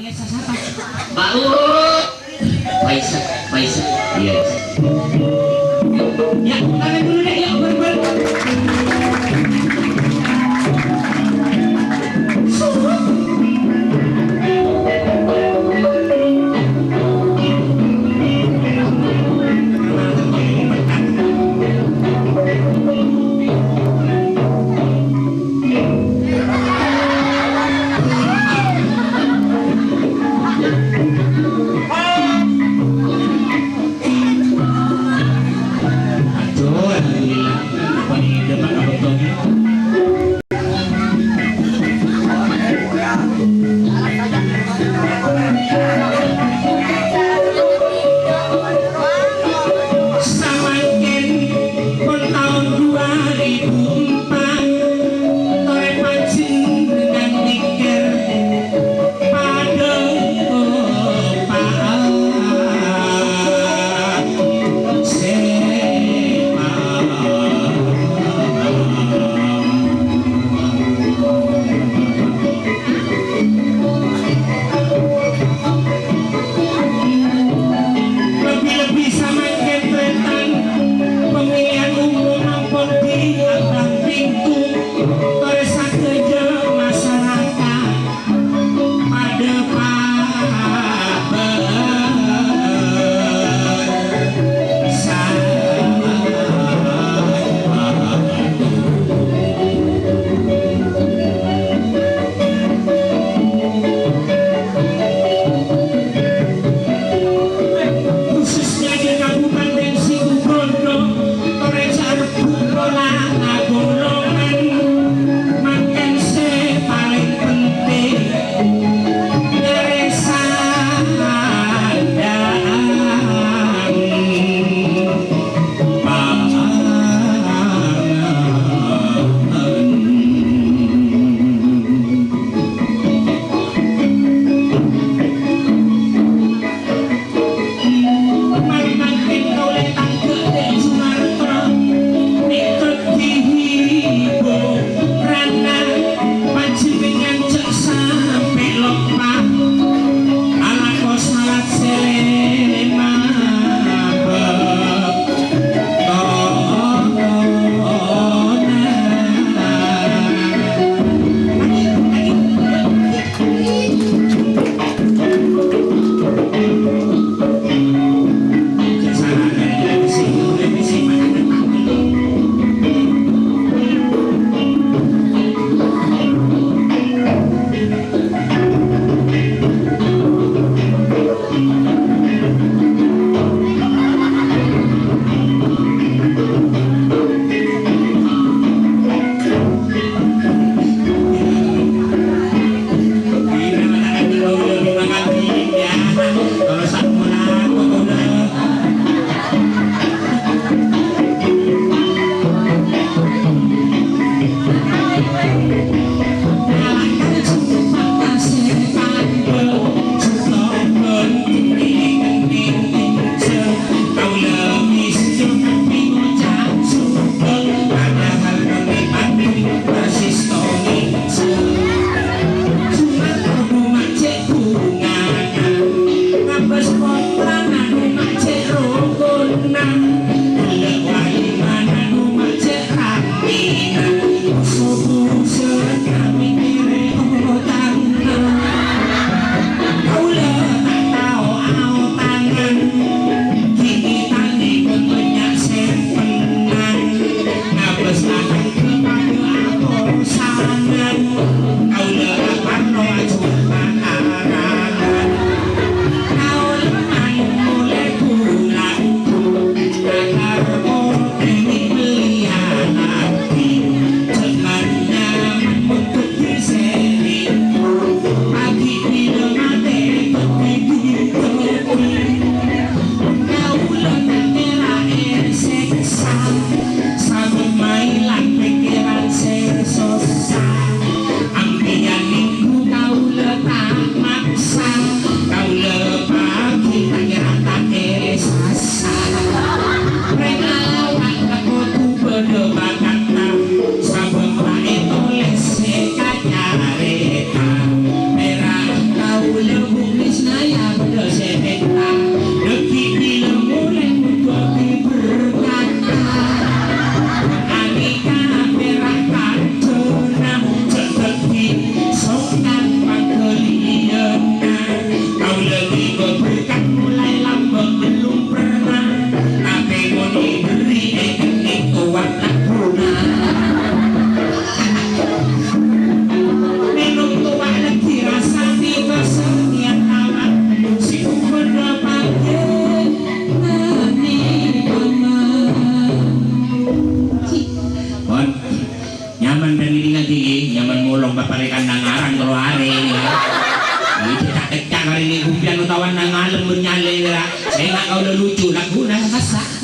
Baut. Faisal, Faisal. Yes. Ya, tangan dulu deh, yuk ber.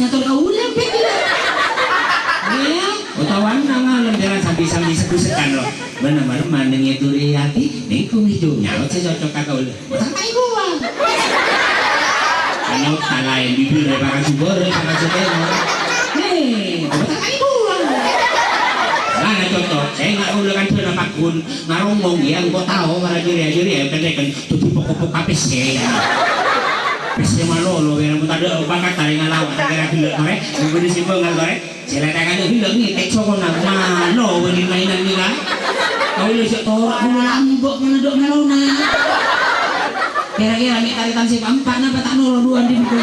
nyator kau ulang pekila. Ya, utawan nangalan jalan sambil sedusekan loh. Benar-benar mandeng itu hati, nih kung hidungnya, cocok kau ulang. Otak kai gua. Ano talain bibir dari pakai subur, pakai subur. Nih, otak kai gua. Nah, contoh, saya nggak ulangan tuh nampak pun ngaromong ya, kau tahu para diri ya, kan tutup pokok kapis ya. Pasti malo yang mau tadi bakat tarik ngalau, kira gila korek, kemudian simpel nggak korek, celetakan itu gila nih, tek sokon nak malo, ini mainan ni lah. Kau lihat torak dulu lambok mana dok melona. Kira-kira nih tarikan si keempat, napa tak nolong dua di buku.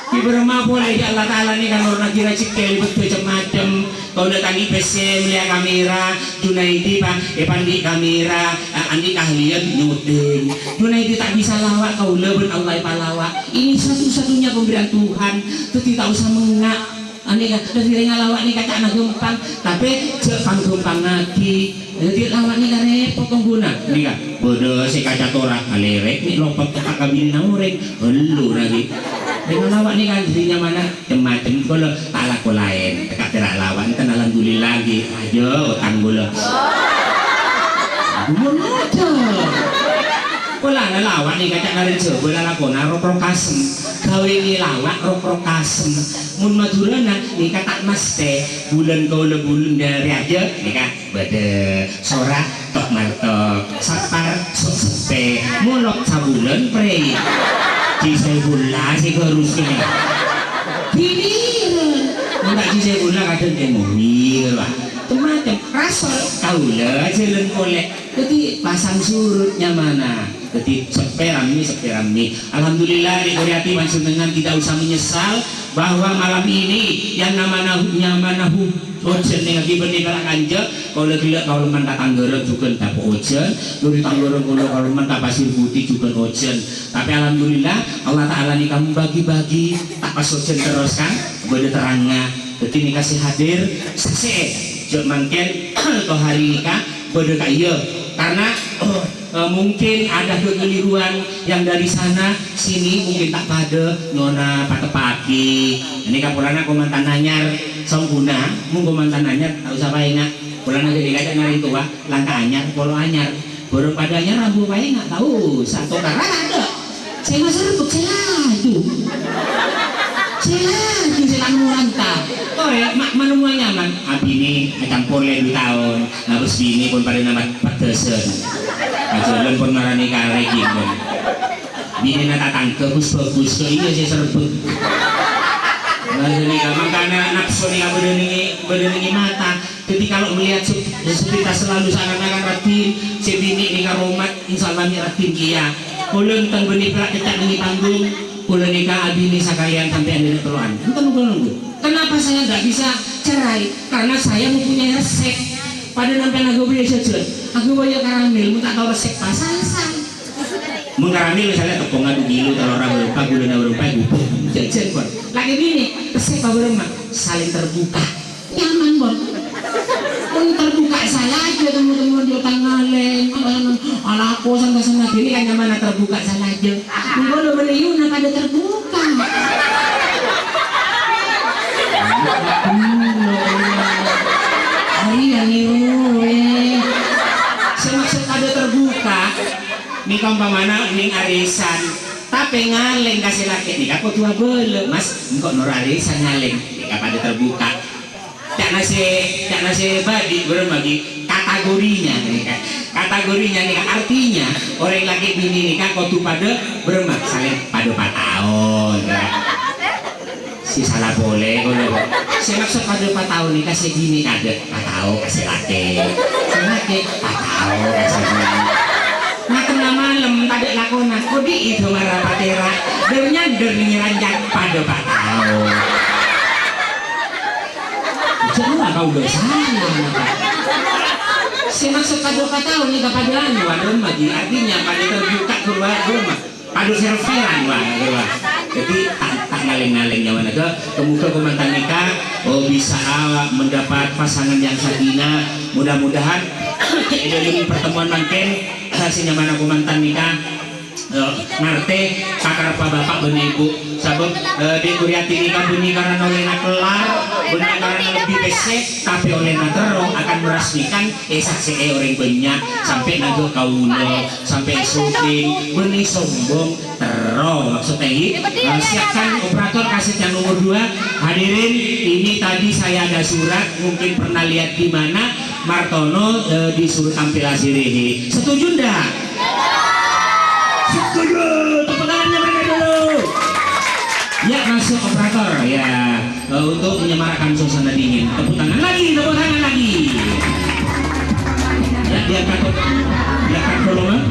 Kiberma boleh ya Allah Taala ni kan orang kira cikel betul macam-macam. Kau datang IPC melihat kamera, Junaidi pak, Pandi kamera, Andi kahlian nyuting. Junaidi tak bisa lawak, kau lebih Allah palawak. Ini satu-satunya pemberian Tuhan. Tu tidak usah mengak. Andi kata dari ngalawak ni kata anak gempang, tapi jepang gempang lagi. Jadi lawak ni kan repot pengguna. Ini kan bodoh si kaca torak alerek ni lompat ke kabin namuring, helu lagi. Dengan lawak ni kan dirinya mana macam kalau tak laku lain dekat terak lawak ni alhamdulillah lagi ayo utang gula aja kalau ada lawak ni kacak ngarin sebelah laku rok kasem kau ini lawak rok kasem mun madura ni kata mas teh bulan kau le bulan dari aja ni kan bade sorak tok martok sapar sok sepe mulok sabulan pre saya gula sih harus ini pilih enggak saya gula kadang emosi lah macam rasol kau lah jalan kolek jadi pasang surutnya mana jadi seperami alhamdulillah di Korea Timur dengan tidak usah menyesal bahwa malam ini yang namanya ojen yang lagi bernegara kanja kalau gila kalau mantap tanggeret juga tak ojen dari tanggeret kalau mantap pasir putih juga ojen tapi alhamdulillah Allah Ta'ala nih kamu bagi-bagi tak pas ojen terus kan boleh terangnya jadi ini kasih hadir saksi jok mangken atau hari nikah boleh kaya karena mungkin ada kekeliruan yang dari sana sini mungkin tak pada nona pada pagi ini kapulana komantan nanyar song guna mungkin komantan nanyar tak usah pakai pulana jadi kacang nari tua langkah anyar polo anyar baru padanya rambu pakai nggak tahu satu karena ada saya masa rebut celaju saya murantah oh ya menemu nyaman abi ini campur le 2 tahun habis bini pun pada nama patesen kajalan pun marani kare gitu bini nata tangke bagus ke iya saya serbut jadi makanya nafsu nih berdengi mata jadi kalau melihat kita selalu seakan-akan ratin si bini ini karomat insya Allah ratin kia kulun tentang benih pelak kecak ini panggung kulun nikah abi ini sekalian sampai ada keperluan nunggu kenapa saya nggak bisa cerai karena saya mempunyai resep pada nampak aku beli saja aku bayar karamel mau tak tahu resep pasasan mengaramil misalnya tepung adu gilu telur berempat gula berempat gubuk jajan bon lagi gini resep berempat saling terbuka nyaman bon terbuka salah aja teman-teman di otak ngaleng ala aku sama-sama gini kan nyaman terbuka salah aja boleh beliau nak ada terbuka semaksud ada terbuka nih kampamana ning arisan tapi ngaleng kasih laki nih aku tua bele mas engkau nur arisan ngaleng nih pada terbuka tak nasi badi berbagi kategorinya nih artinya orang laki bini nih kan kau tuh pada bermak saling pada 4 tahun si salah boleh kalau saya maksud pada 4 tahun nih kasih gini kada 4 tahun kasih laki si laki 4 tahun kasih gini nah tengah malam tadi lakonan kodi itu marah patera dernya ranjak pada 4 tahun jangan kau udah salah saya maksud pada 4 tahun nih kepada anuan rumah artinya pada terbuka keluar rumah pada serveran wah jadi tak ngaleng-ngaleng nyaman aja kemuka komantan nikah bisa mendapat pasangan yang sakinah mudah-mudahan dari pertemuan mungkin hasilnya mana komantan nikah ngerti kakar bapak benih ibu sabun di Kuriati ini kan bunyi karena olehna kelar bunyi karena lebih besek tapi olehna terong akan merasmikan saksi orang banyak sampai naga kauna sampai syuting benih sombong terong maksudnya ini siapkan operator kaset yang nomor 2 hadirin ini tadi saya ada surat mungkin pernah lihat di mana Martono disuruh tampil asirihi setuju ndak? Setuju, tepuk tangannya mereka dulu. Ya masuk operator ya untuk menyemarakan suasana dingin. Tepuk tangan lagi, tepuk tangan lagi. Ya biarkan golongan.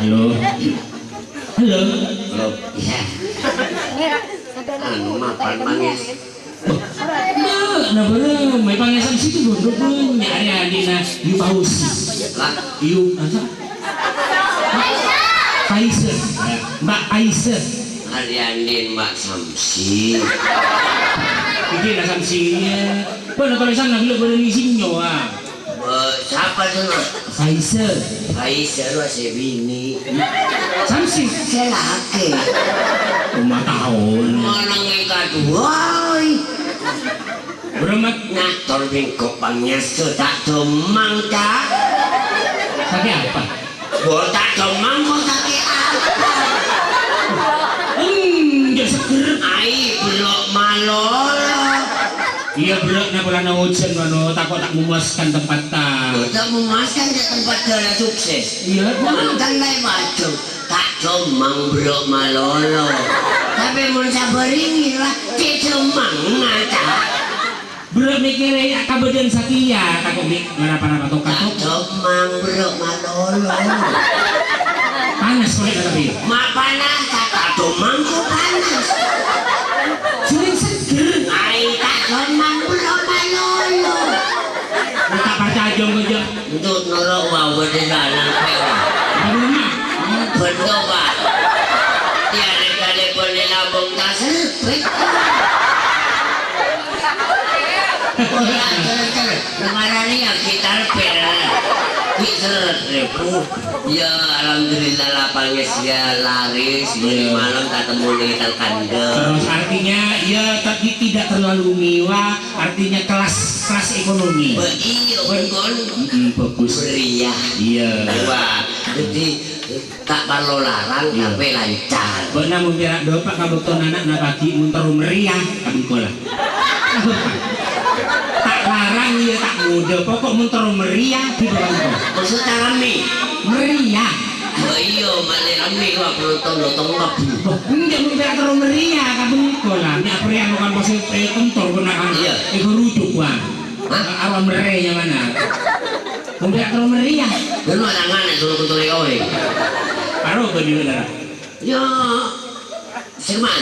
Halo. Halo. Halo. Iya. Mapan mangis. Nah bener, may pangesan situ duduk nyari adina yu paus. Lah, Yu apa? Paiser. Mbak Paiser. Aliandin Mbak Samsi. Iki na Samsinya. Pano tulisan na dulu berisinya ah. Siapa sana? Paiser. Aisyah masih bini. Samsi. Saya laki. 5 tahun. Manang ika duai. Beremat ngatur bingkok bangnya tak domang cak. sakit apa? Tak domang kok sakit apa? Dia seger. Ai belok malolo. Iya belok na pala na hujan mano takut tak memuaskan tempat tak. Tak memuaskan di tempat gala sukses. Iya. Mantan lai baju tak domang belok malolo. Tapi mun sabaringi lah cemang ngaca. Belok mikirnya ya kabadan sakia takut mik ngapa-ngapa Tak tokat. domang belok malolo. Panas boleh tapi. Mak panas tak domang kok panas. Sering seger. Ai tak domang belok malolo. Tak percaya aja. Untuk norok wae di sana pewa. Kamu mah. Betul pak. Tiada kali pun di lambung tak sepet. Kemarin yang kita kita repu. Ya alhamdulillah lapangnya sia laris. Beli malam tak temu di kandang. Terus artinya ya tapi tidak terlalu mewah, artinya kelas ekonomi. Iya betul. Bagus. Meriah. Iya. Wah, jadi tak perlu larang tapi lancar. Benar membirak dopak kabuton anak na pagi muntar meriah kabin kola. Tak larang ya tak muda pokok muntar meriah di bawah itu. Maksudnya rame. Meriah. Oh iya, malah rame kok penonton ngabu. Enggak membirak terus meriah kabin kola. Ini apa yang bukan posisi kentor gunakan. Iya. Itu rujuk bang. Awan meriahnya mana? Membirak terus meriah. Dulu ada mana suruh kuntuli kowe. Baru ke di negara. Ya, Sirman.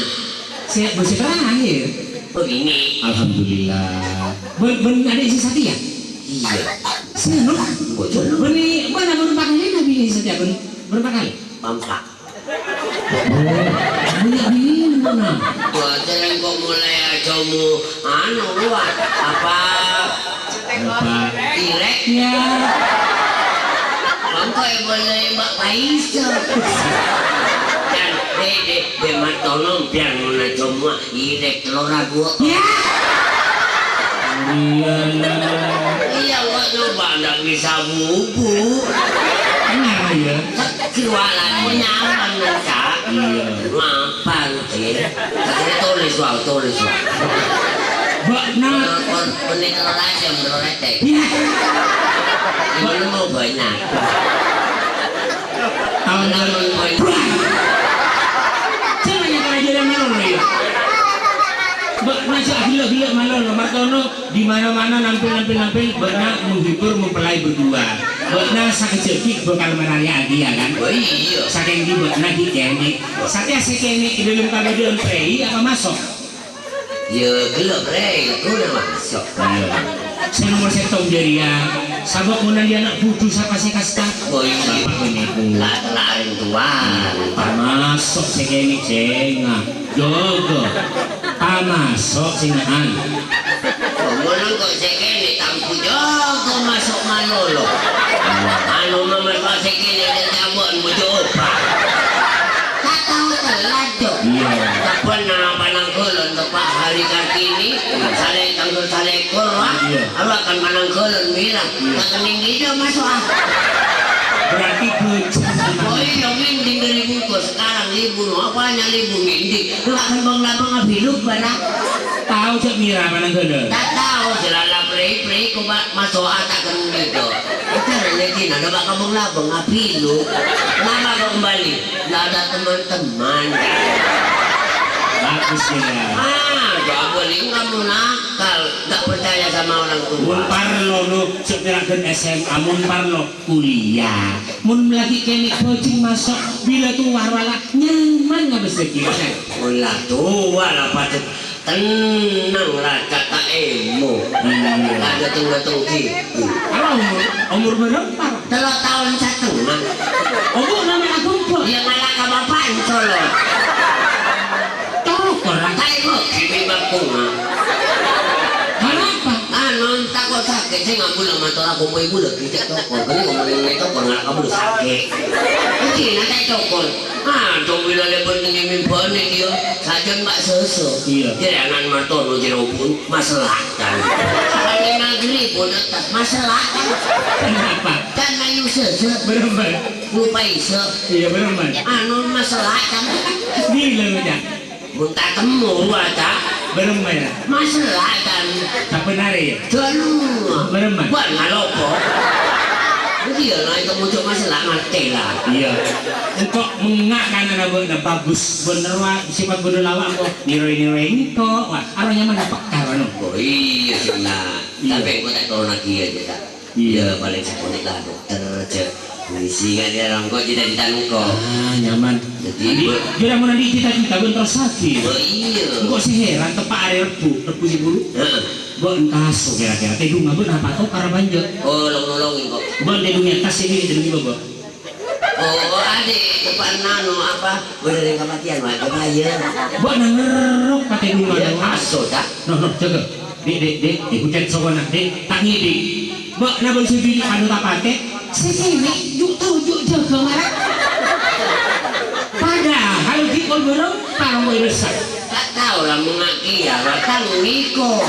Saya bersih terang ya. Begini. Alhamdulillah. Ben ada isi Satya. Iya. Sino? Bocor. Beni mana berapa kali Nabi isi Satya ben berapa kali? Pampak. Banyak bini mana? Wah, terang kok mulai ajamu anu luar apa? Berapa? Direknya. Bangko boleh Mbak Paisa. Dan de matonom biar nuna semua irek lora gua. Ya. Iya gua coba ndak bisa bubu. Kenapa ya? Jualan nyaman Kak. Iya. Mapan sih. Tapi tulis. Mbak nak. Penik kelas yang beroretek. Ya. Ini mau banyak. Tahun lalu siapa yang kerajaran Malolo ya? Mbak Nasya gila Malolo Martono di mana-mana nampil Mbak menghibur mempelai berdua. Mbak Nasya kejepit bakal meraya dia kan? Oh iya. Saking di Mbak Nasya dikenik. Satya sekenik di dalam kabadan prei apa masuk? Ya gelap aku udah masuk. Saya nomor setong jadi ya. Sabak mau nanti anak budu siapa sih kasta? Oh iya. Bapak ini pun. Lain tuan. Masuk sekenik cenga. Jogo. Masuk singahan. Ngomong kok sekene tampu jogo masuk Malolo. Anu mama kok sekene dan jambon bojo opa. Tak tahu telat dok. Iya. Tak pernah panangkulon tepat hari Kartini. Sale tanggal sale korwa. Aku akan panangkulon bilang. Tak kening dia masuk ah. Berarti bocah. Oh iya mending dari buku sekarang libur apanya libur mending. Lu akan bang abiluk bana. Tahu cak Mira mana gede? Tak tahu selala play ko masuk atak kan gitu. Itu nanti ada bakal bang labang abiluk. Lama kau kembali. Nggak ada teman-teman. Bagus ya. Gak boleh kamu nakal. Gak percaya sama orang tua. Mun parlo nu sepirakeun SMA, mun parlo kuliah. Mun lagi kene coaching masuk bila tua wala nyaman nggak bisa kira. Ulah tua lah patut tenang lah kata emo. Ada tunggu gitu. Kalau umur berapa? 3 tahun setengah. Umur nama aku po. Yang malah ke bapak colok. Orang Tayo mo, kimi bakuna. apa? Ano, takot sakit saya nggak boleh motor aku mau ibu lagi cek tokol. Kali ngomongin tokol nggak kamu udah sakit. Ini nanti tokol. Ah, dong bila lebar dengan mimpian dia. Saja mbak sesu. Iya. Jangan motor lo jero pun masalah kan. Kalau negeri pun tetap masalah kan. Kenapa? Karena you sesu. Berempat. Lupa iso. Iya berempat. Anu masalah kan. Gila aja. Muntah temu aja. Berempat ya. Masalah kan. Tak benar ya. Dulu. Berempat. Buat ngalopo. Jadi ya naik kemuncul masalah mati lah. Iya. Untuk mengakan anak buat bagus bener wah sifat bener lawak kok niroi ini kok wah arahnya mana pekar anu. Oh iya sih nah. Tapi aku tak tahu lagi aja tak. Iya paling sekolah lah dokter aja. Polisi kan dia orang kok cita-cita kok. Ah nyaman. Jadi dia mau nanti cita-cita bentar sakit. oh iya. Kok sih heran tepak area rebu si bulu. Buat kaso kira-kira tedung ngabut apa tau karena banjir. Oh nolongin kok. Buat tedungnya tas ini tedung ibu. Oh adik depan nano apa bener yang kematian wah kebayar. Buat nangerok kata dulu Iya ada aso dah. no jaga. Dek hujan sokona dek tangi di. Buat nabung sedih anu tak pakai. Sini yuk tahu yuk jaga marah. Padahal kalau di kol berem parang mau besar. Tak tahu lah mengaki ya batang Niko.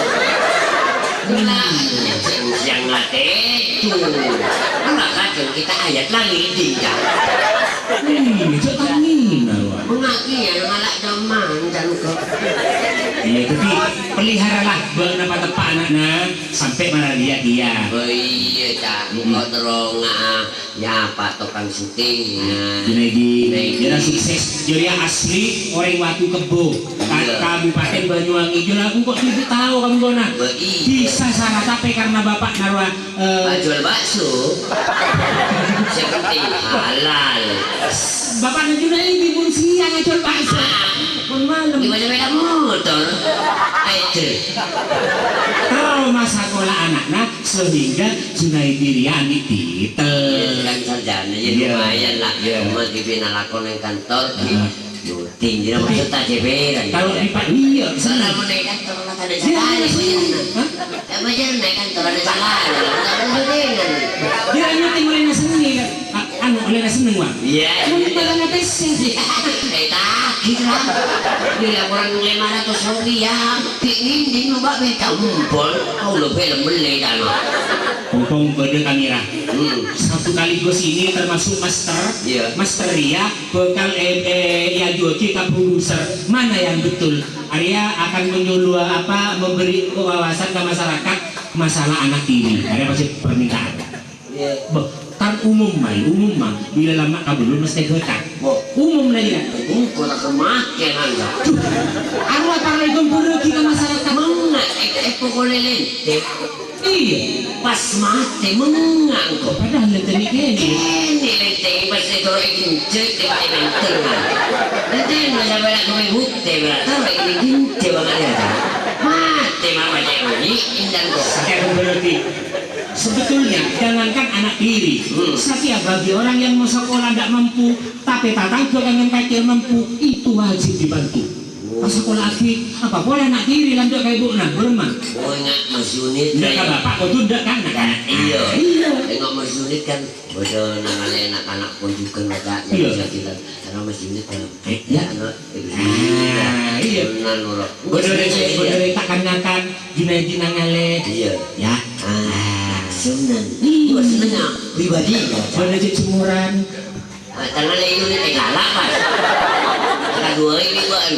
Nah, yang ngate itu. Anak kacau kita ayat lagi tidak. Cok tangi nawa. Mengaki ya ngalak teman dan kok. Iya tapi peliharalah benapa tepak anaknya sampai mana dia. Oh iya tak, kau terong ya pak tukang syuting. Junaidi, dia sukses, dia asli orang Watu Kebo, Kabupaten Banyuwangi. Jual aku kok tidak tahu kamu gona. Bisa salah tapi karena bapak narwa jual bakso, seperti halal. Bapaknya Junaidi pun siang jual bakso. Pun malam. Gimana beda motor? Ayo. Trauma sekolah anaknya sehingga Junaidi Riani titel. Kan sarjana ya lumayan lah. Cuma dibina lakon yang kantor. Tinggi lah maksud tak jeberan. Kalau di Pak iya. Soalnya mau naik kantor lah ada salah. Apa aja naik kantor ada salah. Tak perlu dengan. Dia nyuting oleh seni kan. Anu oleh seneng wah. Iya. Kalau apa sih? Tak kira. Dia orang 500 rupiah. Ini mbak beta mumpul. Kau lo film beli kan. Hukum kode kamera. Satu kali gue sini termasuk master. Master Ria bekal ya joki ke produser. Mana yang betul? Arya akan menyuluh apa memberi wawasan ke masyarakat masalah anak ini. Ada pasti permintaan. Kan umum mah bila lama kabelun mesti getak. Umum lagi ya. Kau tak kemakan anda. Arwah parlai gembur ke masyarakat. Mengat pokoknya lente. Iya. Pas mati mengang kok. Padahal lente ni kene. Ini lente pas itu ingin cek di tengah. Nanti masa banyak kau bukti berata ini ginte banget ya. Mati mama cewek ini indah kok. Sekarang berarti sebetulnya jangankan anak tiri, sakia bagi orang yang mau sekolah tidak mampu, tapi tatang ke yang kecil mampu, itu wajib dibantu. Pas sekolah lagi, apa boleh anak tiri lanjut kayak ibu nak beremang. Oh ingat Mas Yunit. Tidak kan bapak, kau tuh tidak kan? Iya. Iya. Tengok Mas Yunit kan, bodoh namanya anak-anak pun juga nggak bisa kita. Karena Mas Yunit kan, ya anak iya. Bodoh takkan ngakan, Junaidi nangale. Iya. Ya. Sunan. Gua senengnya pribadi. Bodoh jemuran. Tangan Yunit galak mas. Kedua ini bukan.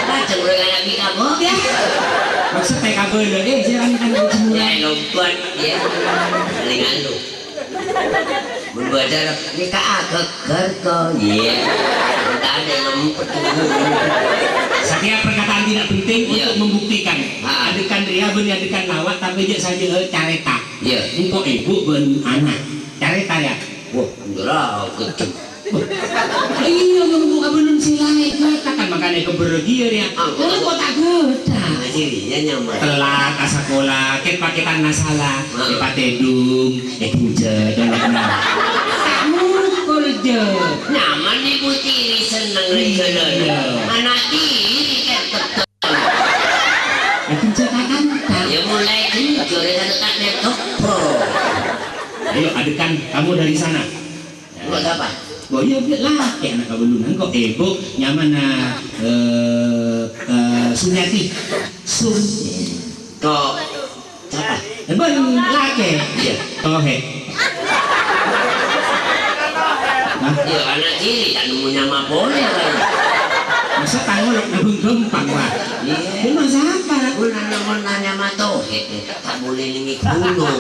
Macam mereka nak minta boh ya. Maksudnya kabel jangan kan jemuran. Ya lompat ya. Dengan lu. Membaca ni agak kerko ya. Tak ada yang Setiap perkataan tidak penting untuk membuktikan. Adekan Ria adekan lawak tapi dia saja careta. Untuk ibu ben anak. Careta ya. Wah, enggak kecil. Iya membuka belum silai katakan makanya kebergian ya. Kok tak geda. Dirinya nyaman. Telat ke sekolah, paketan masalah, patedung, puja, tolongnya. Tak mukul je. Nyaman ibu tiri seneng rejodoh. Anak tiri kan betul. Itu cetakan. Ya mulai kencur ya dekat laptop. Ayo adekan kamu dari sana. Buat apa? Oh iya lah, kayak anak kabelungan kok ego nyaman Sunyati Sun Kok apa? Ben lake Iya. tohe. Nah, Iya anak kiri tak nemu nama boleh kan? masa tangan lo nabung gempang lah. Iya. Itu masa apa? Aku nanya nama tohet tak boleh ningik gunung.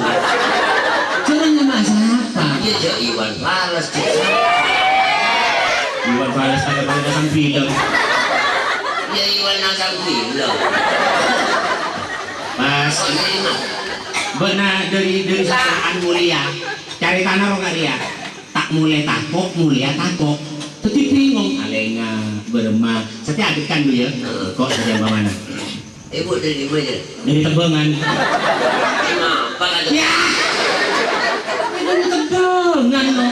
Jangan nama siapa? Iya jo Iwan Fals. Iwan Fals ada pada datang film. Iya Iwan Nasang Film. Pas Kok terima? benar dari sekolahan mulia cari tanah roh dia tak mulai takok mulia takok tapi bingung alenga berema setiap adekan dulu ya kok saja mana Ibu dari mana? dari Tembangan Kenapa kata? ya itu Tembangan loh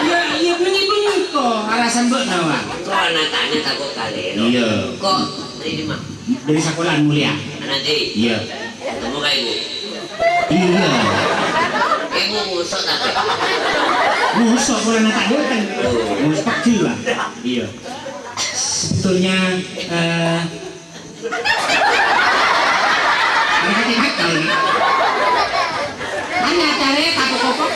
ya iya bengi kok alasan buat nawa Kok anak tanya takut kali no? iya Kok dari mana? dari sekolahan mulia Anak diri? iya Ketemu kayak ibu? iya Ibu ngusok tapi? musuh kalau anak tadi kan musuh kecil lah iya sebetulnya anak kecil kali ini hanya cari takut kopok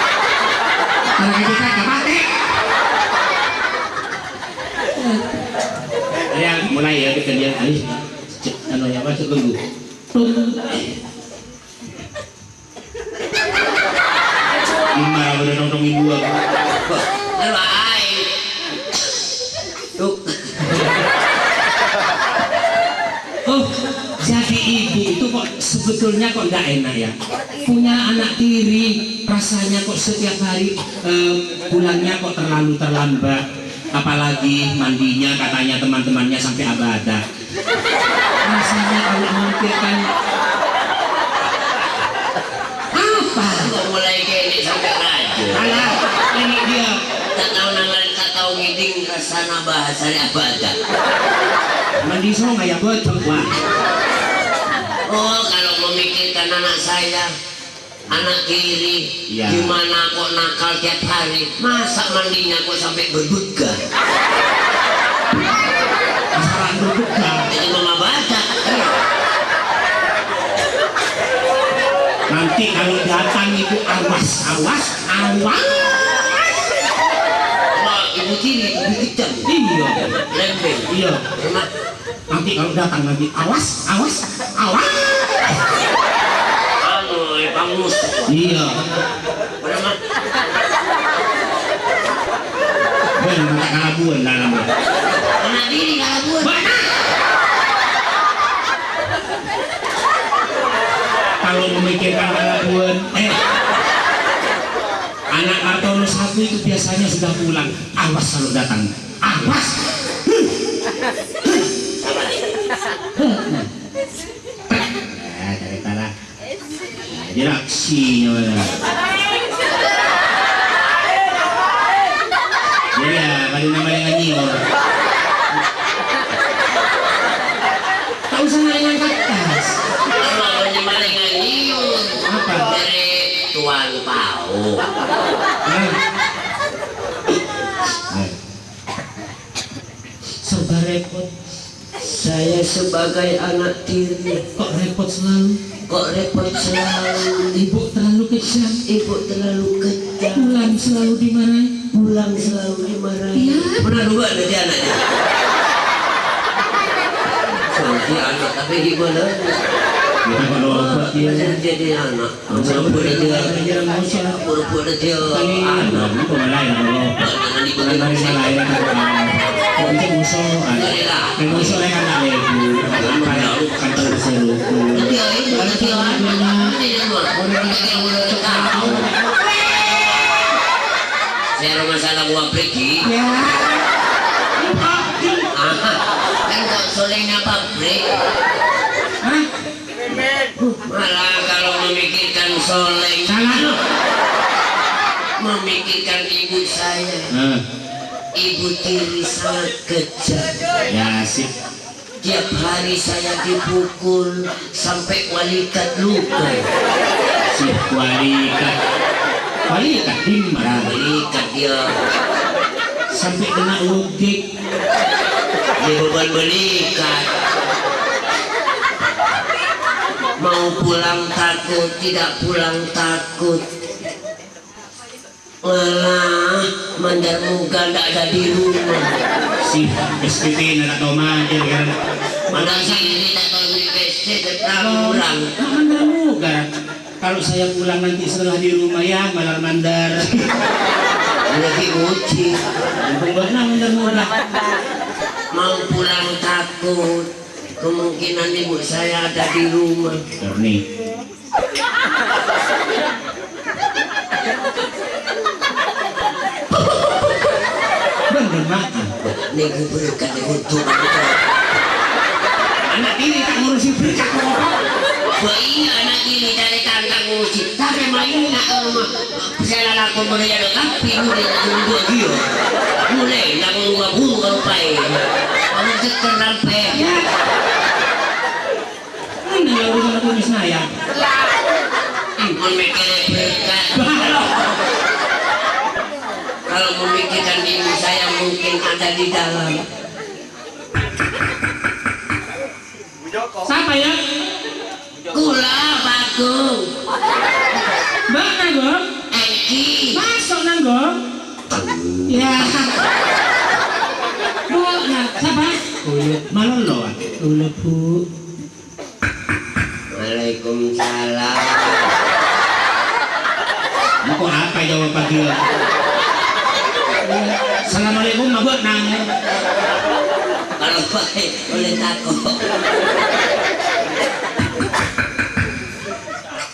anak kecil gak pake ya mulai ya kita lihat ayo anu ya masuk tunggu lima udah nongkrong ibu aku Lalu air Duk oh jadi ibu itu kok sebetulnya kok nggak enak ya punya anak tiri rasanya kok setiap hari pulangnya kok terlalu terlambat apalagi mandinya katanya teman-temannya sampai abada rasanya kalau memikirkan apa Kok mulai kayak sampai raja alah ini dia Tak tahu nangan tak tahu ngiding rasana bahasa apa aja mandi sungai ya bocok wah Oh kalau memikirkan anak saya anak kiri Ya. gimana kok nakal tiap hari masa mandinya kok sampai berbuka masalah berbuka jadi mama baca nanti kalau datang itu awas wah ibu kiri ibu kejam iya lembeng iya Emak, nanti kalau datang lagi awas anu pangus iya Emak, benar kata kalabuan dalamnya anak diri kalau buat kalau memikirkan kalabuan anak Martono satu itu biasanya sudah pulang awas kalau datang awas nah cari tara jadi aksinya mana jadi ya kali namanya nyior tak usah naik ke atas kalau nyemaling nyiun Apa? dari tuan pau serba repot saya sebagai anak tiri kok repot selalu kok repot selalu ibu terlalu kejam ibu terlalu kejam pulang selalu dimarahi pulang selalu dimarahi Iya. pernah dua ada dia anaknya jadi anak tapi gimana kita kalau obat dia jadi anak pura-pura dia pura-pura dia anak itu malay na kalau jangan ikut bukan dari malay na kalau itu musuh kan musuh na kan ada ibu kan tahu seru dia itu dia anak dia mah dia udah tahu saya masalah gua pergi ya kan kok solehnya pabrik hah malah kalau memikirkan soleh salah memikirkan ibu saya nah ibu tiri sangat kejam ya sih Tiap hari saya dipukul sampai walikat luka. Si walikat dimana? Walikat dia Sampai kena logik. dia beban belikat. Mau pulang takut, tidak pulang takut. Walah, mandar muka tidak ada di rumah. Si SPT nak tahu majer kan. Mandar sini tidak tahu di PC tetap pulang. Mandar muka. Kalau saya pulang nanti setelah di rumah ya malar mandar. Lagi uji. Pembuatnya mandar muka. Mau pulang takut. Kemungkinan ibu saya ada di rumah. Terni. Bener makan. Nih gue berikan untuk Anak ini tak ngurusi berkat apa? iya anak ini dari tantang ngurusi. Tapi main nak rumah. Saya laku mereka tapi mulai dua dia. Mulai nak dua bulu sampai. Kamu ceker sampai. Mana yang urusan tulis naya? Memikirkan berkat. Kalau memikirkan ibu saya mungkin ada di dalam. Siapa ya? Kula Bagong. Mbak Nanggo? Eki. Masuk Nanggo? Ya. Bu, nah, siapa? Ulet Malolo. Ulet Bu. Waalaikumsalam. Mau apa jawab pagi? Assalamualaikum mabuk nang. Kalau baik boleh takut.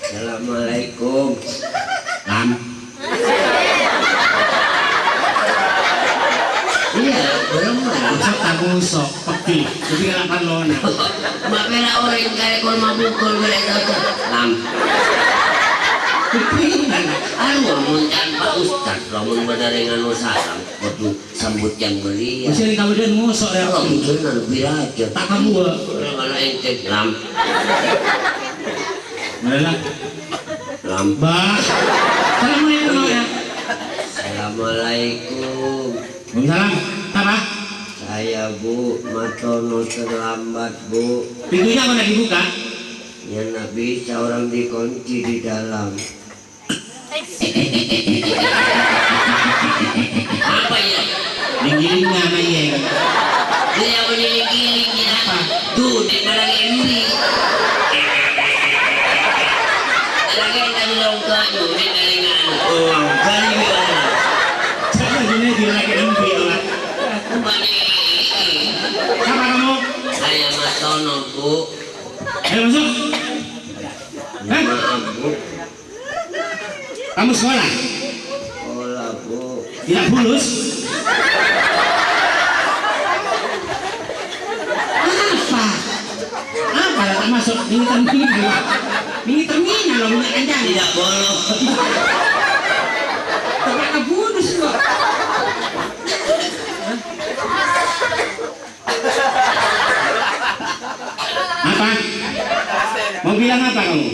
Assalamualaikum. Lam. Iya, belum lah. Usap tak usap. Peki. Jadi kelapan lona. Makanya orang kayak kau mabukul boleh takut. Lam. Aduh, muncan Pak Ustad, lamun badarengan usaha, waktu sambut yang belia. Masih kamu dan ngusok ya. Kalau bener lebih aja. Tak kamu. Kalau ente Lam. Mana? Lam. Mbak. Assalamualaikum ya. Assalamualaikum. Waalaikumsalam. Apa? Saya Bu Matono terlambat Bu. Pintunya mana dibuka? Ya nggak bisa orang dikunci di dalam. Apa ya? Giling-gilingnya na iya. Dia giling-giling apa? Tuh di barang ini. Lagi kita bilang kayu di galingan. Oh, kali mana? Siapa jenis dia lagi empi lah. Siapa kamu? Saya Matono Bu. Ayo masuk. Ya, maaf Bu. Kamu sekolah? Sekolah Bu. Tidak lulus? Apa? Apa lah tak masuk? Ini terminal. Ini terminal loh minyak kencang. Tidak boleh. Tak ada bonus kok. Apa? Mau bilang apa kamu?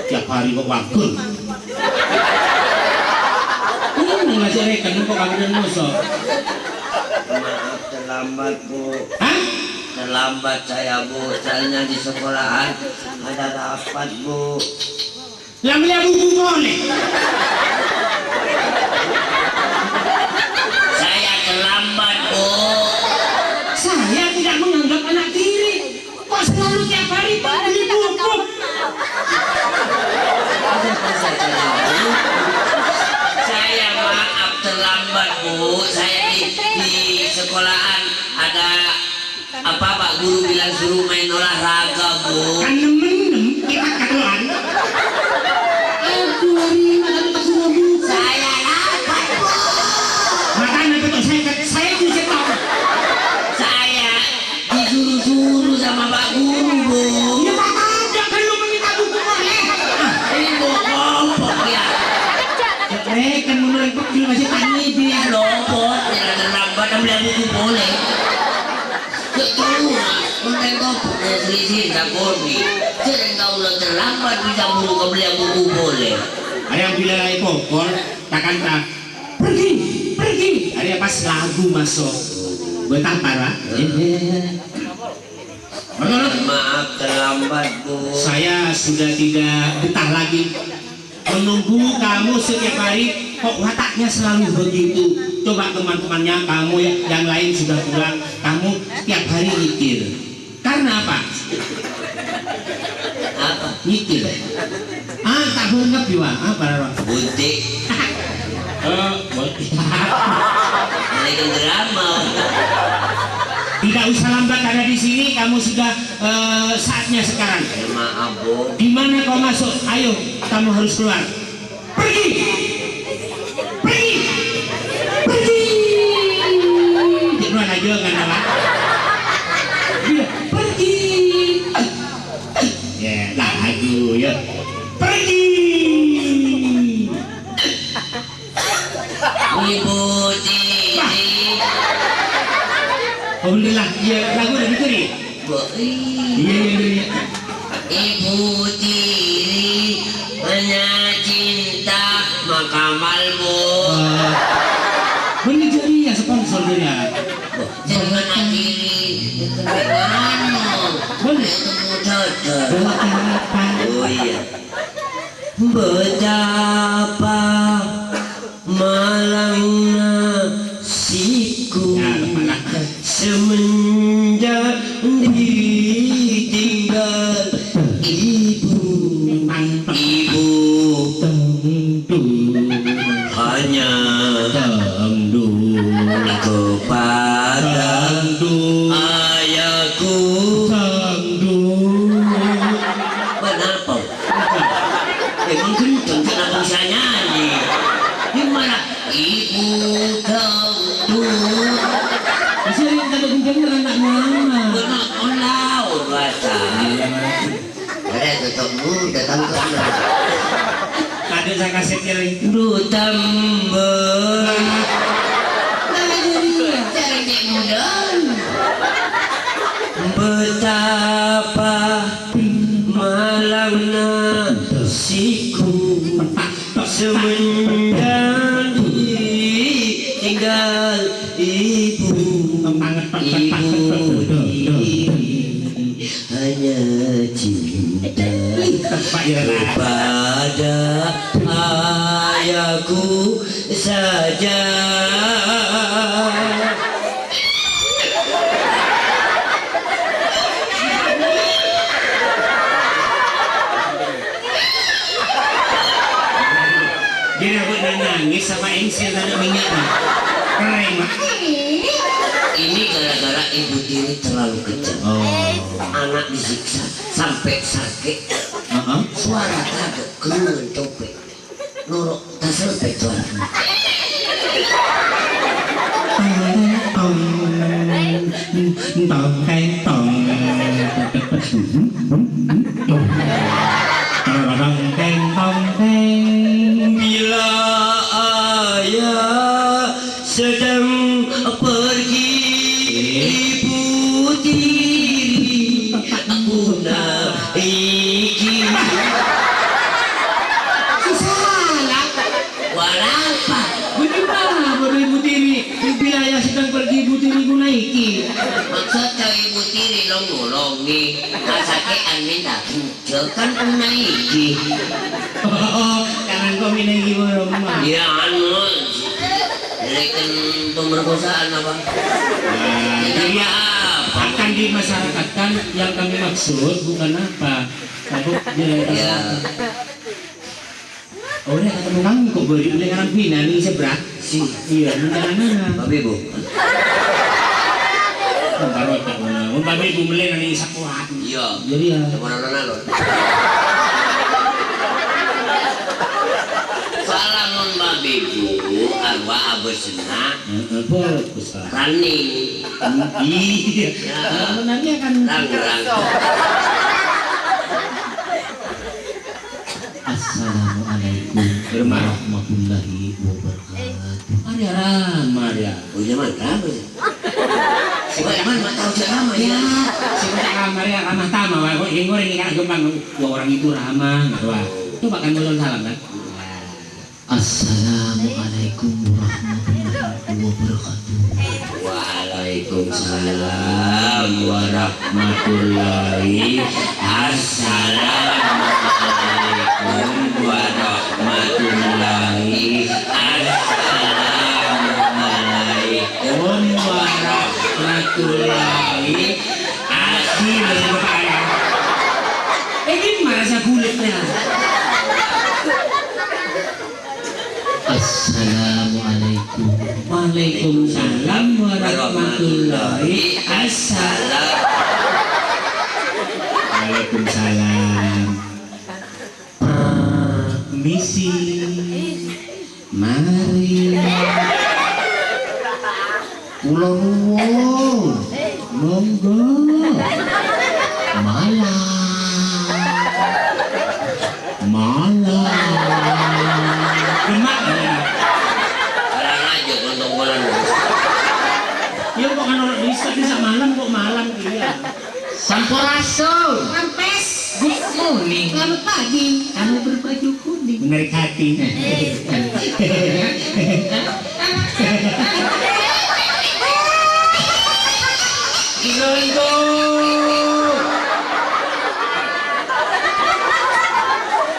Tiap hari kok wakil. Ini ngasih rekan kok kamu dan musuh. Maaf terlambat Bu. Hah? Terlambat saya Bu. Soalnya di sekolahan ada rapat Bu. Yang beli buku boleh. Saya terlambat Bu. Saya tidak menganggap anak tiri. Kok selalu tiap hari beli buku? Saya maaf terlambat Bu. Saya di sekolahan ada apa Pak Guru bilang suruh main olahraga Bu. Kan nemen kita kaduan. Aduh hari ini tak suruh buku. Saya dapat Bu. Makanya betul saya bisa tahu. Saya disuruh-suruh sama Pak Guru Bu. Ya tak ada kan lu meminta buku boleh. Ini Bu kompok ya. Kan menurut kecil masih tani dia. Lopot, jangan terlambat beli buku boleh. Ya tahu lah, konten kau punya selisih tak koni. Sering kau udah terlambat bisa bulu kau beli buku boleh. Ada yang bilang lagi pokok, takkan tak pergi, pergi. Ada pas lagu masuk, bertampar pak. Maaf terlambat bu. Saya sudah tidak betah lagi menunggu kamu setiap hari. Kok wataknya selalu begitu? Coba teman-temannya kamu yang lain sudah pulang, kamu setiap hari nyikir. Karena apa? Apa? Nyikir. Tak benar juga. Apa? Buntik. Ini drama. Tidak usah lambat ada di sini. Kamu sudah saatnya sekarang. Maaf bu. Di mana kau masuk? Ayo, kamu harus keluar. Pergi. Pergi. Pergi. Jangan aja kan apa? Pergi. Ya, lagu ya. Pergi. Ibu Tiri. Alhamdulillah, ya lagu udah dicuri. Bu. Iya. Ibu Tiri hanya cinta maka malmu. Bener jadi ya sponsor dia. Jangan akhiri kebenaranmu. Boleh. Ketemu cocok. Betapa. Oh iya. Betapa malangnya nasiku semenjak ditinggal ibu. Ibu hanya kepada ayahku. Kenapa? Emang kenceng kenapa bisa nyanyi? Gimana? Ibu dangdut. Bisa yang tadi kencengnya anak mama. Benak laut bahasa. Ada tutup muda tangkap. Ada saya kasih kiri. Tambah. Cari dek muda. Betapa malangnya nasiku semenjak tinggal ibu. Hanya cinta kepada ayahku saja. Dia benar nangis sama Engsil ada minyaknya. Keren mak. Ini gara-gara ibu tiri terlalu kejam. Anak disiksa sampai sakit. Suara kagak keluar topeng. Norok tak selesai tuan. Bila ayah sedang pergi, ibu tiri aku naiki. Salah. Walapa. Bagaimana baru ibu tiri? Bila ayah sedang pergi ibu tiri ku naiki. Maksudnya ibu tiri lo nolongi. Masakean minta kencel kan ku naiki. Jangan kau naiki baru mah. Ya anu. Direkan pemerkosaan apa? Jadi akan dimasyarakatkan yang kami maksud bukan apa. Tapi Ya. Oh, udah ketemu kamu kok beri udah kan Vina nih seberang. Iya, mana? Babi bu. Baru tak mana. Babi ibu beli nanti sakuat. Iya. Jadi ya. Mana lo? Salamun babi bu. Arwah abesna. Bagus. Rani. Iya. Sebenarnya kan. Rang. Assalamualaikum warahmatullahi wabarakatuh. Ada ramah ya. Oh zaman berapa sih? Wah, man tahu siapa ya? Si bocah kamar ya ramah tamah, wah kok ingor ini kan gembang, dua orang itu ramah, gitu wah. Coba kan muncul salam kan? Assalamualaikum warahmatullahi wabarakatuh. Waalaikumsalam warahmatullahi. Assalamualaikum warahmatullahi. Assalamualaikum warahmatullahi. Asli dari bapak ayah. Gimana saya kulitnya? Assalamualaikum. Waalaikumsalam warahmatullahi wabarakatuh. Waalaikumsalam. Permisi. Mari. Kula nuwun. Monggo. Malam. Demak. Orang aja untuk bulan. Ya kok kan orang bisa malam kok malam iya. Sampurasun. Kampes. Good morning. Selamat pagi. Kamu berbaju kuning. Menarik hati.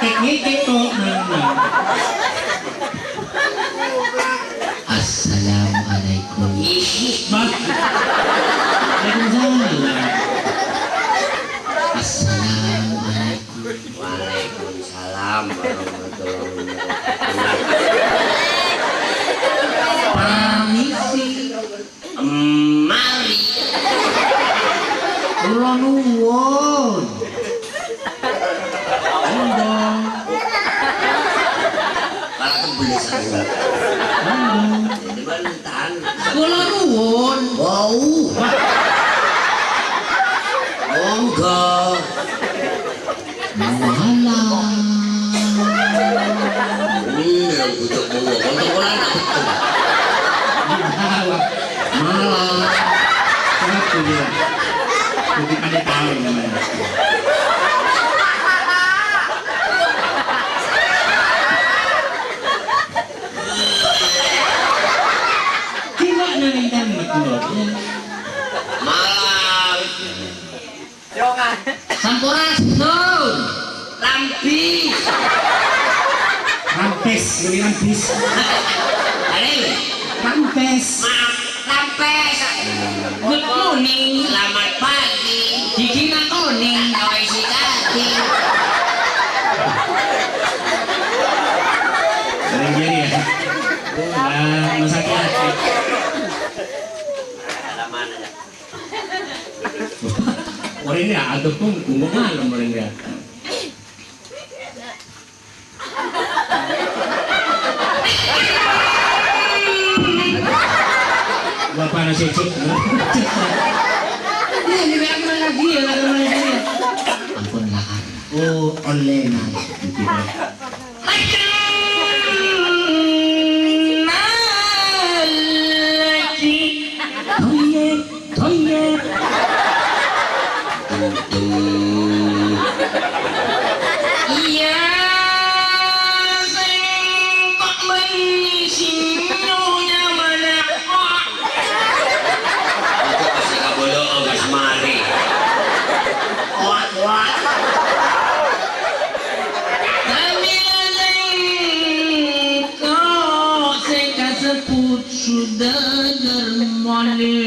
Teknik kok Assalamualaikum. Mas. Waalaikumsalam. Assalamualaikum. Waalaikumsalam warahmatullahi wabarakatuh. Permisi. Mari. Kula nuwun. Para tembeli saya. Di mana tahan? Kula nuwun. Wow. Monggo. Malam. Dalam bujuk bawa. Untuk bulan tak betul. Malam. Satu dia. Mungkin ada tahu namanya. Coba nang tamat dulu. Malam. Sampurasun. Lampi. Rampes, beli rampes. Ada Rampes. maaf. Lampes. Good morning. Selamat pagi. Gigi kuning. Kau isi kaki. Sering jadi ya. Nah, masak hati. Ada mana ya? Orang ini ada pun kumung malam orang dia. Bapak nasi cuk. Dia juga akan lagi ya, lagi. Ampun lahar. Oh, online nah. Toilet. Iya, sing kok menyisinya mana kok? Aku pasti kabodo ogas mari. Wah. Kami sing kok sing kasebut sudah germani.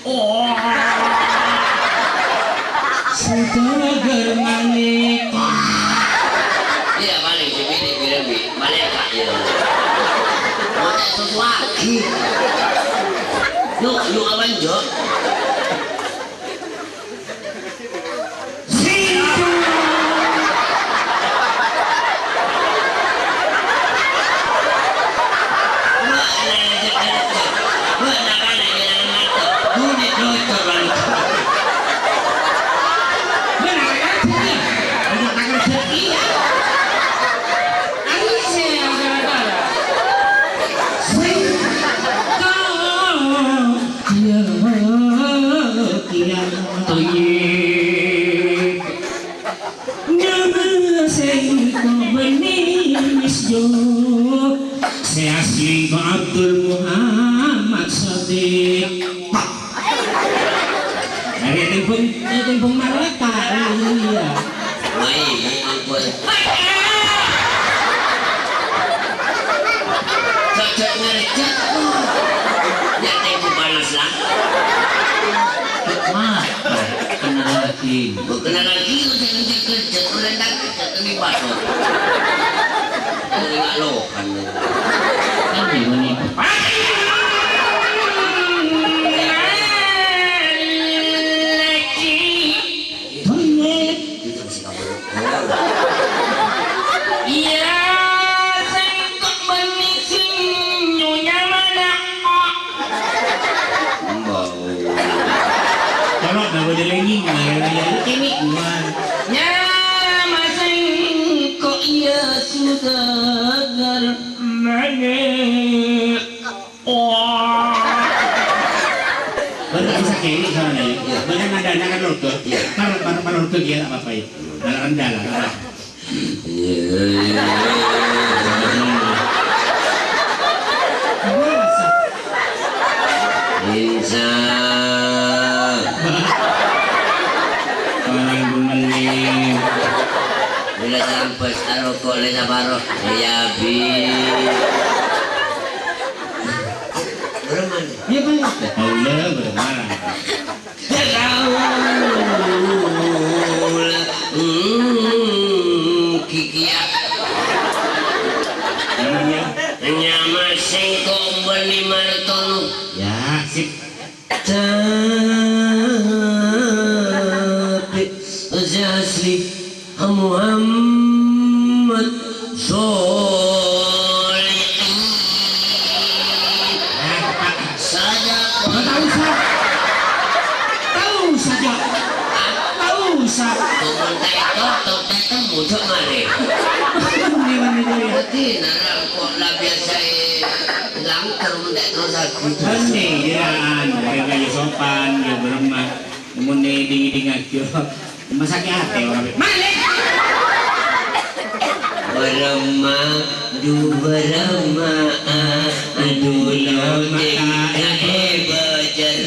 Oh, Sudah germani. Iya paling si bilang balik kak ya. Mau sesuatu. Lu awan jo. Yeah. Bojo saya asli kok Abdul Muhammad Sadiq dari timpung Malaka iya Mai aku cocok ngerejak ya tempo panas lah Mak, kena lagi. bukan lagi lu jangan kerja rendah kerja terlibat loh nggak lo kan Kan gimana itu? itu masih kamu Iya, sengkok benih nyonya mana? bau kalau nggak boleh lagi nggak ini gua Ya, sengkok iya sudah germane. Wah. baru bisa kiri soalnya ya banyak nada kan lo tuh paru tuh dia apa ya nada rendah lah Insya orang gumeling bila sampai taruh kok lesa baru ya bi berman iya banyak Allah bermarah kikia iya nyama sengkok beli martonu ya sip tapi asli Muhammad Solihin saja tahu saja Tuhan tak muncul mari berarti narang kok lah biasa langkar mendak terus aku Ini jiraan, mereka ya sopan, ya beremah, namun ding aja, masaknya hati orang malik. beremah aduh loncengnya bejer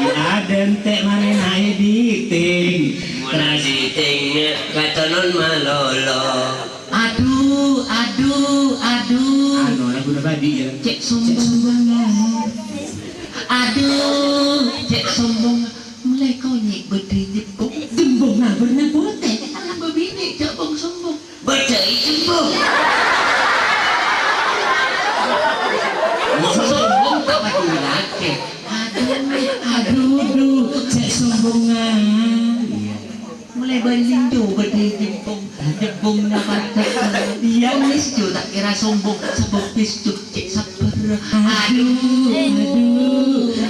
Ada entek mana naik diting, mana ditingnya kata non malolo Aduh. anu lagu nabadi ya. Cek sombong banget. Aduh, cek sombong. Mulai kau nyek berdiri jembung nah berenang botek. Anak berbini cek bong sombong. bercai jembung Sombong tak peduli lagi. Aduh, cek sombongan. Mulai berlindu berdiri jembung nah batek. Dia wis jo tak kira sombong sebab wis jo cek sabar. Aduh,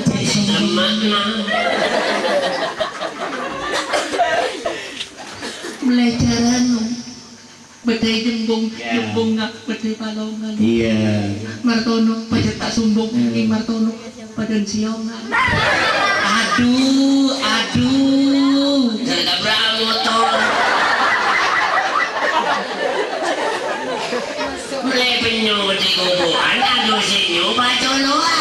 cek sombong. makna Mulai jalan bedai jembung nak bedai palongan Iya. martono pada tak sombong ini martono pada siongan aduh cerita berang motor mulai penyu di kuburan aduh sinyu baca luar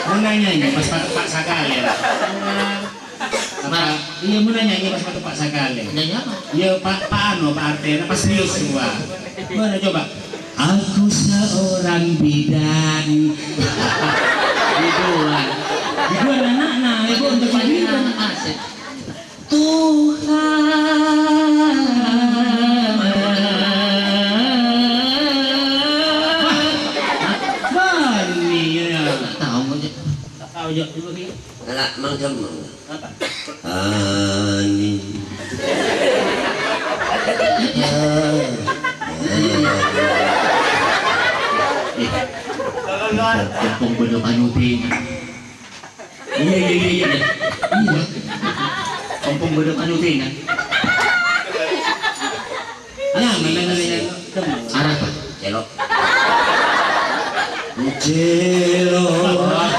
Mau nanya ini pas Pak Sakale ya. Apa? Iya mau nanya ini pas Pak Sakale. nanya apa? Ya Pak Anu Pak Artena pas serius semua. Mana coba? Aku seorang bidan. Biduan anak-anak, ibu untuk bidan. Asik Bani ya. tahu Tahu je ibu ni. Alah, mang demang. Apa? Ani. Kampung Bedok Anuting Iya. Kampung Bedok Anuting Alah, mana arah apa? Celok. Celok.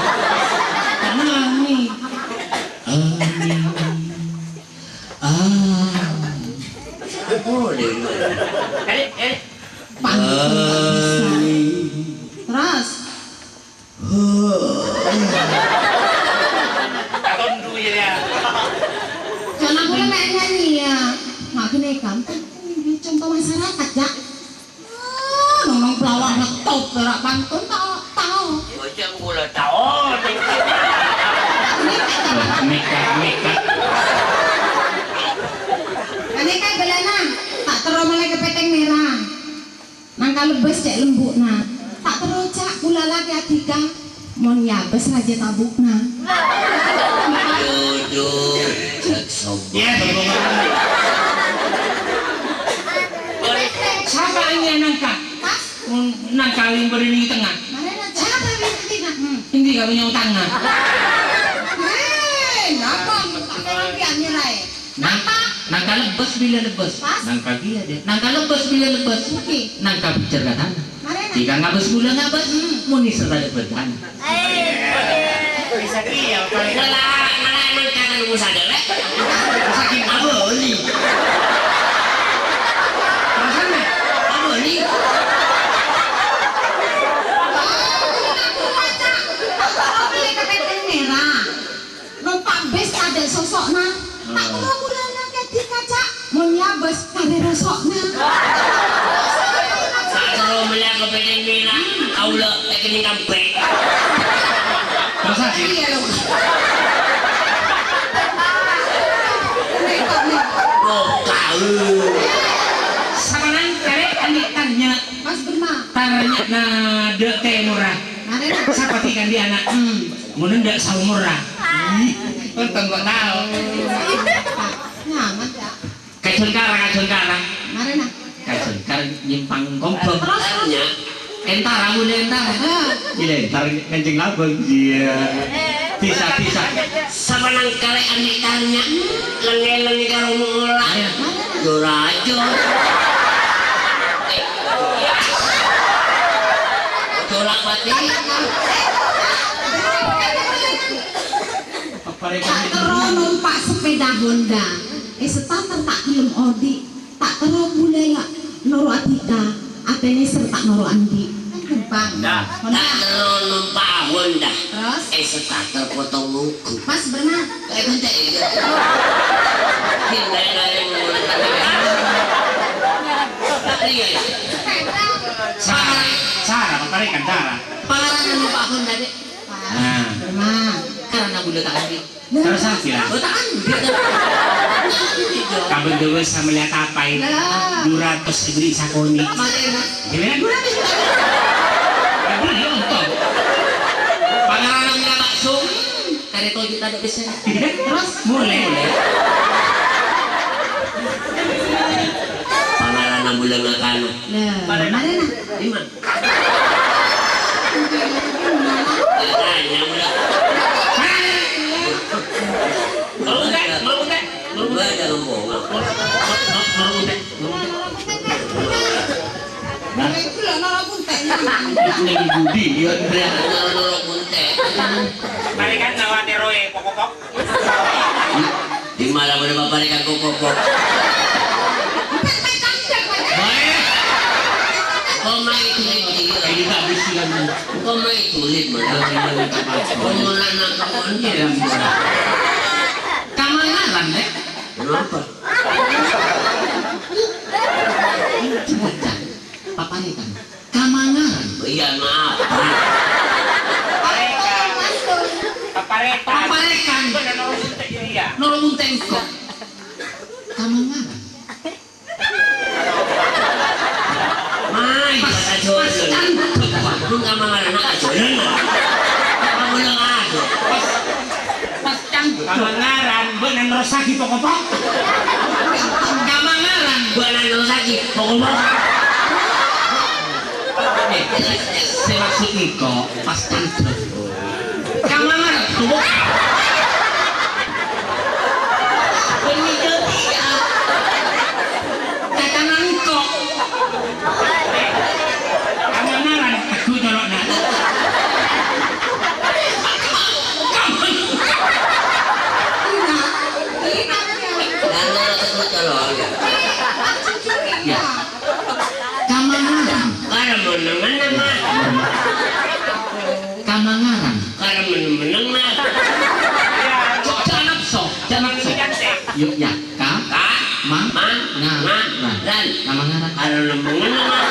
Ani. Pantun nggak bisa. Terus jangan boleh main nyanyi ya. Nggak kena kamu contoh masyarakat ya. Nong pelawak ngetop berak pantun tahu. Macam gula tahu. Meka. Ini kan belana tak terus mulai ke peteng merah. Nangka lebes cek lembut nah. Tak terus cak pula lagi atika. Mon yabes raja tabukna. Duduk. Cek sobat. Ya, siapa ini nangka? Nangka yang berdiri di tengah. Mana nak cak tapi tidak. Ini gak punya utang. Napa? Tak lagi nilai. Nangka lebes bila lebes. Nangka dia deh. Nangka lebes bila lebes. Nangka bicar katana. Jika ngabes gula ngabes, muni serta lebes kan. Bisa dia. Malah nangka kan usah deh. Saking aboli. Rasanya Aboli. Numpak bes ada sosokna. Tak perlu gulana ketika cak menyabes kare rosokna. Kalau melihat ke pedang merah, aula teknik kampek. masa sih? Iya loh. Oh kau. Sakanan kare anikannya Mas Berma. taranya na de teh murah. Mari nak. Seperti kan dia anak. Mun ndak saung murah. Untung kok tahu. Nyaman tak? Kacun karang. Mari nak. Kacun karang nyimpang kompok. Terusnya Entara mulai entara. Gila, entar kencing labang. Iya. Bisa. sama nang kale anikannya lengi-lengi kalau mulai jurajo. Jolak batin. Tak terus numpak sepeda Honda. Starter tak belum Odi. Tak terus mulai lah noro Atika. Atene serta noro Andi. Kan gampang. Tak numpak Honda. Terus Starter potong muku. Mas Berma. Kayak bentar ya. Hindai yang mulai iya. Cara, paparikan cara. Parang numpak Honda deh. Nah, Berma. Karena bunda tak ambil. terus aja. Oh tak ambil. Kamu dulu sama lihat apa itu? Lah. 200 diberi sakoni. Makanya Gimana? Beli untung. pangaran nggak bakso. Kare toju tak ada bisa. Terus mulai. Pangaran bulan nggak kanu. Lah, mari nak. Lima. Tanya bulan. Mau nggak ada ngomong. Itu lah noro punteknya. Lagi budi dia. Nol bunte. Mari kan nawa teroe pokok. Di malam ada bapak ikan kokok. Koma itu dia. Ini tak bisa kan. Koma itu lihat mana. Koma anak kamu Kamangaran deh. Kenapa? Cepetan. Paparikan. Kamangaran. Iya maaf. Paparikan. Nolong tengkok. Kamangaran. Mai kata jodoh. Lu nggak mangan anak jodoh. Kamu yang ada. Pas cangkuk. Kamangaran. Bener rosaki pokok-pokok. Kamangaran. Bukan lu lagi. Pokok-pokok. Saya maksud kok pas cangkuk. Kamangaran. Tuh. Ini jadi ya. Katanan kok. Kamangaran. Aku tolok nak. Karena aku tolong. Ya. menang-menang mah. Kamangaran. Karena menang-menang mah. Jangan sok. Yuk ya. Ka, Mang. dan Kamangaran. karena menang mah.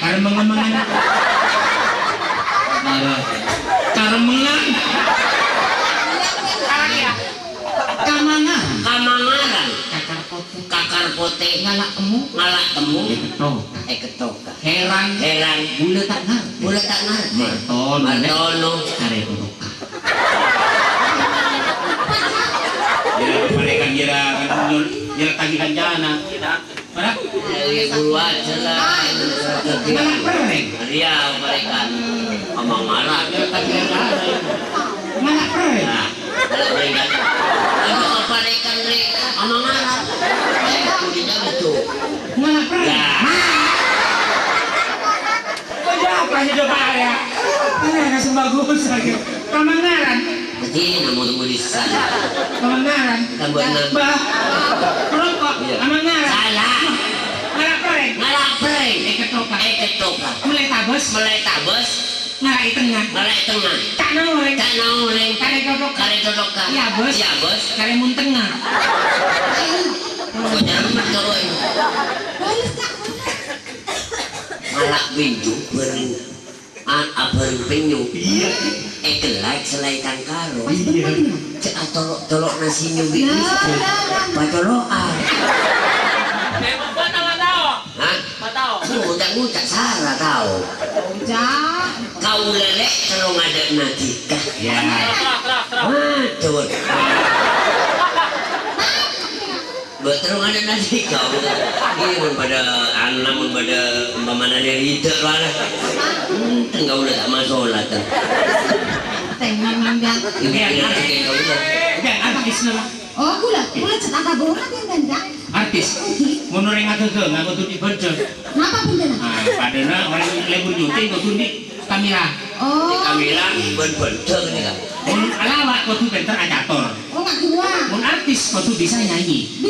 Karena mengemangan. Karemengan. Kamangaran. Kamangaran, Kakar kakar pote. pote, Ngalak temu. ngalak temu, Ketok. ketoka. Heran. Heran, Bule tak ngerti. boleh tak ngerti. Martono. Martono, Kare kutuka. Mereka kira tagihan jana. Pada dari buat celah, ngalak pereng. Riau mereka, omong marah. Tagihan jana. Ngalak pereng. Nah, kalau mereka, itu apa mereka omong marah? Tidak betul. Ngalak pereng. Apa hidup ya? Karena sebagus lagi. Kamangaran. Begini namun di sana. Kamangaran. Kita buat Bah. Merokok. Iya. Kamangaran. Salah. Ngalak pereng. Ngalak pereng. Ketoka. Ketoka. Mulai tabes. Mulai tabes, Ngalak tengah. mulai tengah. Tak noleng. Tak noleng. Kare kodok. Kare dodokan. Iya, bos. Iya, bos. Kare mun tengah. Kau jangan turun. Malak binju beren penyu. Iya. Kelak selai karo. Iya. Cek tolok nasi nyubi. Patoloan. Hah? Ngucak Sarah tahu. Kau lelek kalau ada natika. Ya. Betul. Betul ada natika. Ini pun pada anak pun pada umpamanya dari itu lah. Enggak udah tak masuk lah. Tengah mangga. Ini kau udah. Udah artis nama. Oh, gula cetak kabongan yang ganda. Artis. Ngono ring adodo ngaku tuh dibojo. Kenapa bendera? Ah, padahal orang lebur nyuting kok tuh di kamera. Oh, Kamila ben-ben nih kan. Mun alawak kok tuh pinter acator. oh nggak gua. Mun artis kok tuh bisa nyanyi.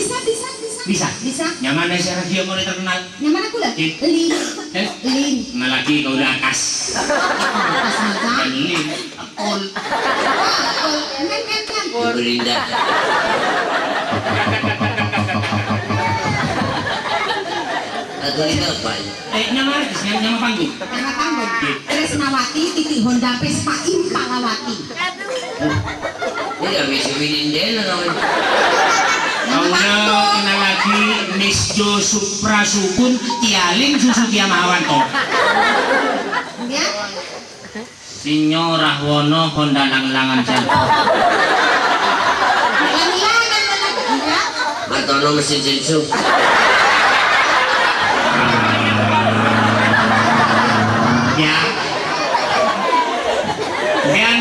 Bisa. Bisa. Nyaman dari radio mulai terkenal. Yang mana gula? Lin. Lin. Eh, Lin. nah lagi kau udah akas. Pas mata. Dan lin. Apol. Kan. Berindah. Atau itu apa? Nama artis, nama panggung. Nama panggung. Tresnawati titik Honda Vespa Impalawati. Ini gak bisa Winindela namanya. Kau kenal lagi Miss Jo Supra Sukun Tialing Susu Kiamawan toh. Ya. Sinyo Rahwono Honda Langlangan Janto. Ya. Martono mesin Jinsu. Ya. Dan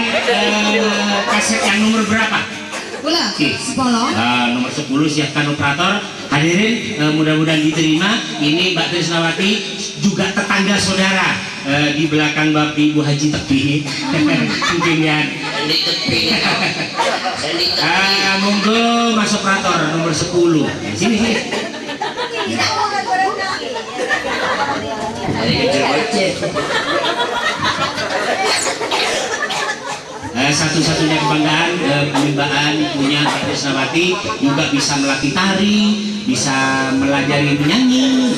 kaset yang nomor berapa? Gula. Oke. 10. Nomor 10 siapkan operator. Hadirin mudah-mudahan diterima. Ini Mbak Trisnawati juga tetangga saudara di belakang Bapak Ibu Haji Tepi. Mungkin ya. Di tepi. Di tepi. Monggo Mas operator nomor 10. Sini. Dari kecil kecil. Satu-satunya kebanggaan kebanggaan punya Mbak Trisnawati, juga bisa melatih tari, bisa melajari menyanyi.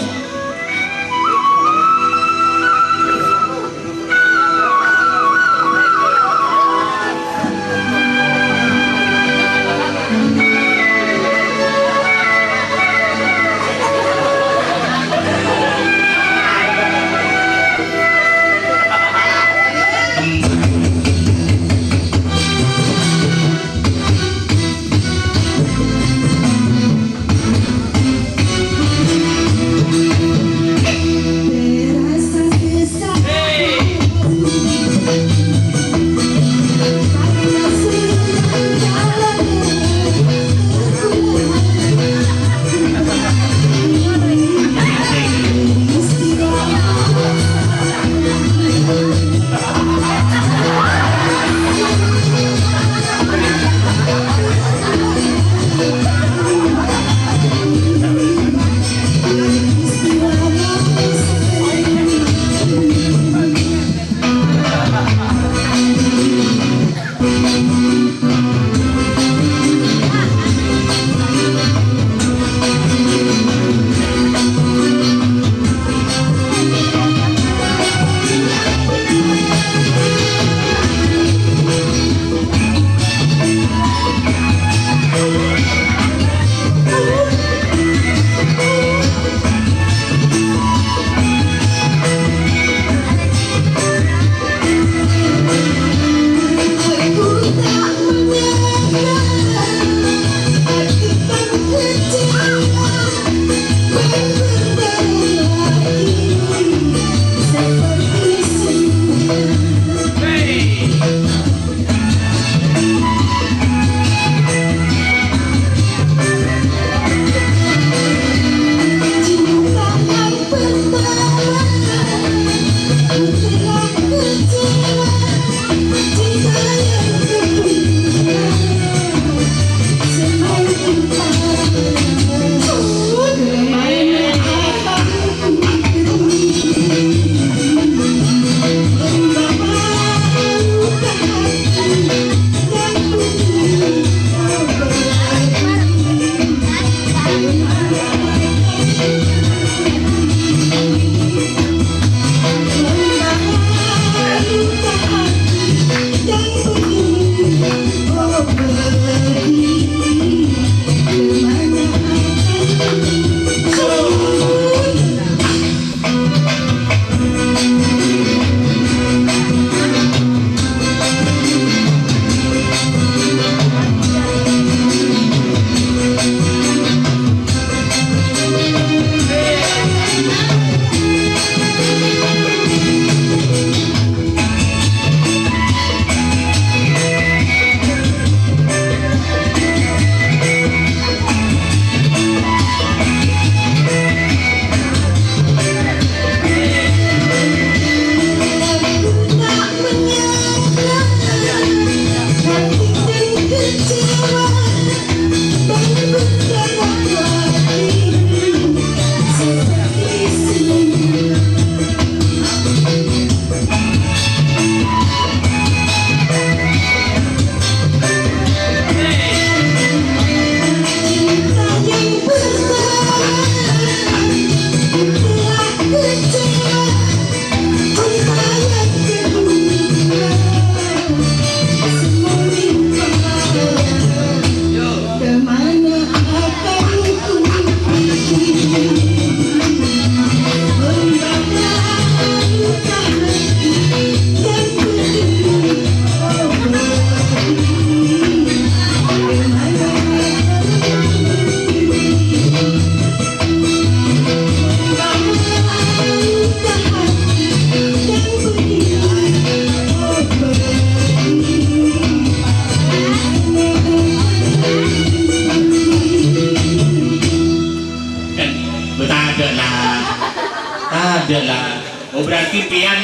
adalah. Oh berarti pian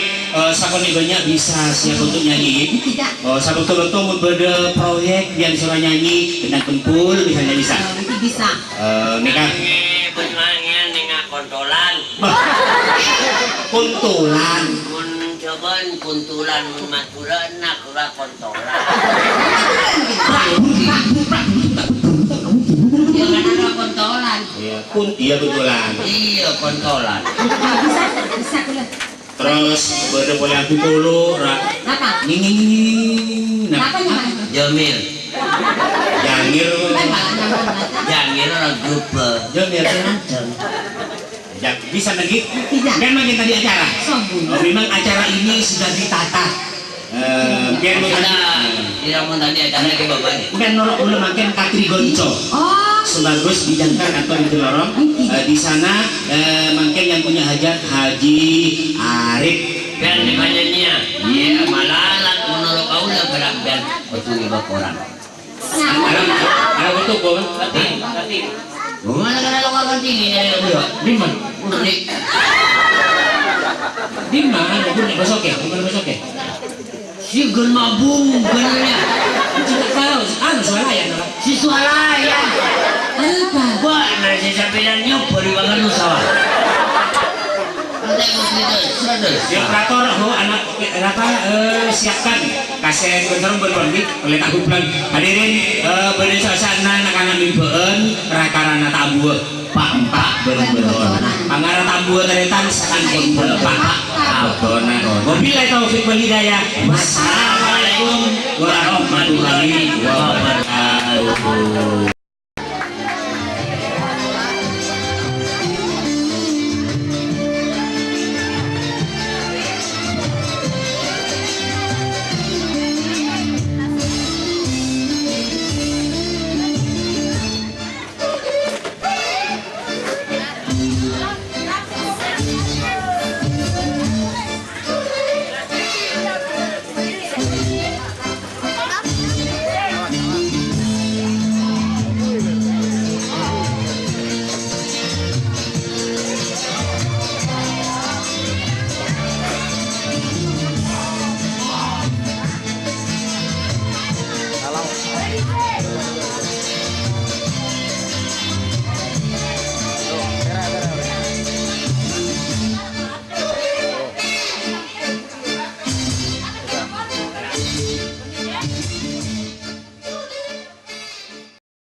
sakonigonya bisa siap untuk nyanyi. Tidak. Oh sabuk betul mun beda proyek yang disuruh nyanyi tentang kempul misalnya bisa. Itu bisa. Nikah Benangnya nengah kontolan. kuntulan. Mun coban kuntulan mun maturan nak ura kontolan. Jangan ada kontolan. Iya betulan. Iya kontolan. Bisa, bisa kuliah. Terus beda boleh aku dulu Apa? nging. Apa namanya? Jamil. Jangir. Jamil orang grupe. Jangir. Ya, bisa lagi? Tidak. Kan makin tadi acara. Sombong. Oh, memang acara ini sudah ditata. Biar Tidak mau tadi acara ke bapaknya. kan nolok ulah makin katri gonco. Oh, Sebagus dijangkar atau di lorong. Di sana makin yang punya hajat Haji Arif. Dan dimanyanya, iya malalat menolak kau lah gerak dan betul iba orang. Ada betul kok. Tapi, mana kan lo kawan tinggi ya udah. Di mana? Unik. Di mana? Bukan besok ya? Bukan besok ya? Si gen mabung gennya. Tidak tahu. Sualayan. Si swalayan. apa? Wah, nasi sampean nyopor di bagan lu sawah. Nanti aku cerita sadar. Ya operator, anak apa siapkan kaset bentar berbagi oleh Kak Guplan. Hadirin beri suasana anak-anak mimpeun rakarana tabu pak bener-bener. Pangara tabu teretan saking pak abona. Wabillahi taufiq wal hidayah. Wassalamualaikum warahmatullahi wabarakatuh.